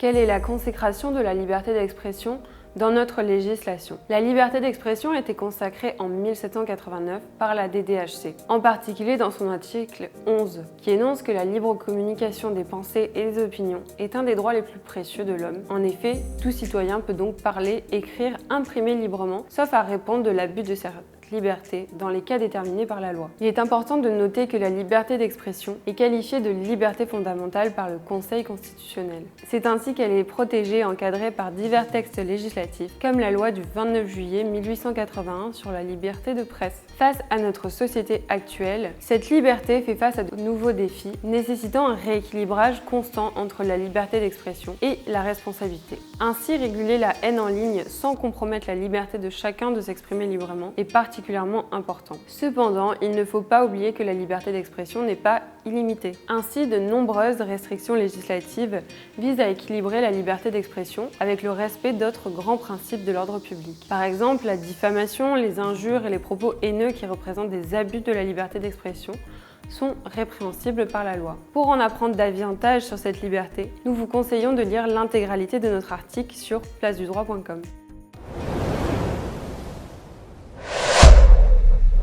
Quelle est la consécration de la liberté d'expression dans notre législation? La liberté d'expression a été consacrée en 1789 par la DDHC, en particulier dans son article 11, qui énonce que la libre communication des pensées et des opinions est un des droits les plus précieux de l'homme. En effet, tout citoyen peut donc parler, écrire, imprimer librement, sauf à répondre de l'abus de cette liberté dans les cas déterminés par la loi. Il est important de noter que la liberté d'expression est qualifiée de liberté fondamentale par le Conseil constitutionnel. C'est ainsi qu'elle est protégée et encadrée par divers textes législatifs, comme la loi du 29 juillet 1881 sur la liberté de presse. Face à notre société actuelle, cette liberté fait face à de nouveaux défis, nécessitant un rééquilibrage constant entre la liberté d'expression et la responsabilité. Ainsi, réguler la haine en ligne sans compromettre la liberté de chacun de s'exprimer librement est particulièrement important. Cependant, il ne faut pas oublier que la liberté d'expression n'est pas illimitée. Ainsi, de nombreuses restrictions législatives visent à équilibrer la liberté d'expression avec le respect d'autres grands principes de l'ordre public. Par exemple, la diffamation, les injures et les propos haineux qui représentent des abus de la liberté d'expression sont répréhensibles par la loi. Pour en apprendre davantage sur cette liberté, nous vous conseillons de lire l'intégralité de notre article sur placedudroit.com.